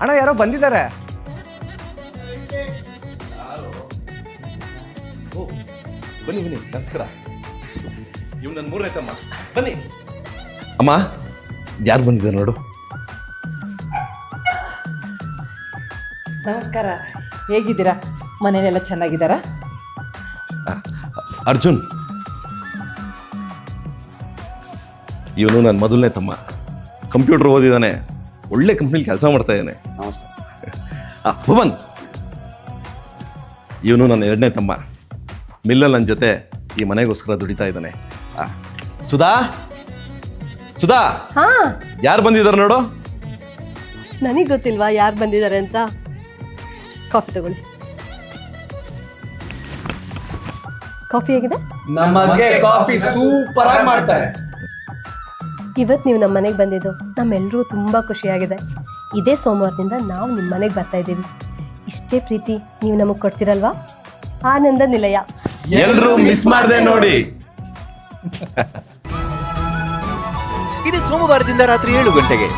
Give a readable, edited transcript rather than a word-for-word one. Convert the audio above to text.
ಅಣ್ಣ ಯಾರೋ ಬಂದಿದ್ದಾರೆ. ಬನ್ನಿ ಬನ್ನಿ, ನಮಸ್ಕಾರ. ಇವ್ ನನ್ನ ಮೂರನೇ ತಮ್ಮ. ಬನ್ನಿ ಅಮ್ಮ, ಯಾರು ಬಂದಿದ್ದಾರೆ ನೋಡು. ನಮಸ್ಕಾರ, ಹೇಗಿದ್ದೀರಾ? ಮನೇಲೆಲ್ಲ ಚೆನ್ನಾಗಿದ್ದಾರಾ? ಅರ್ಜುನ್, ಇವನು ನನ್ನ ಮೊದಲನೇ ತಮ್ಮ. ಕಂಪ್ಯೂಟರ್ ಓದಿದ್ದಾನೆ, ಒಳ್ಳೆ ಕಂಪ್ನಿಲಿ ಕೆಲಸ ಮಾಡ್ತಾ ಇದ್ದಾನೆ. ಭುವನ್, ಇವನು ನನ್ನ ಎರಡನೇ ತಮ್ಮ. ಮಿಲ್ಲಲ್ಲಿ ನನ್ನ ಜೊತೆ ಈ ಮನೆಗೋಸ್ಕರ ದುಡಿತಾ ಇದ್ದಾನೆ. ಸುಧಾ, ಸುಧಾ, ಹಾ, ಯಾರು ಬಂದಿದ್ದಾರೆ ನೋಡು. ನನಗೆ ಗೊತ್ತಿಲ್ವಾ ಯಾರು ಬಂದಿದ್ದಾರೆ ಅಂತ. ಕಾಫಿ ತಗೊಳ್ಳಿ. ಕಾಫಿ ಹೇಗಿದೆ? ನಮಗೆ ಕಾಫಿ ಸೂಪರ್ ಆಗಿ ಮಾಡ್ತಾರೆ. ಇವತ್ತು ನೀವು ನಮ್ಮ ಮನೆಗೆ ಬಂದಿದ್ದು ನಮ್ಮೆಲ್ಲರೂ ತುಂಬ ಖುಷಿಯಾಗಿದೆ. ಇದೇ ಸೋಮವಾರದಿಂದ ನಾವು ನಿಮ್ಮ ಮನೆಗೆ ಬರ್ತಾ ಇದ್ದೀವಿ. ಇಷ್ಟೇ ಪ್ರೀತಿ ನೀವು ನಮಗೆ ಕೊಡ್ತಿರಲ್ವಾ? ಆನಂದ ನಿಲಯ. ಎಲ್ಲರೂ ಮಿಸ್ ಮಾಡದೆ ನೋಡಿ. ಇದೇ ಸೋಮವಾರದಿಂದ ರಾತ್ರಿ 7 ಗಂಟೆಗೆ.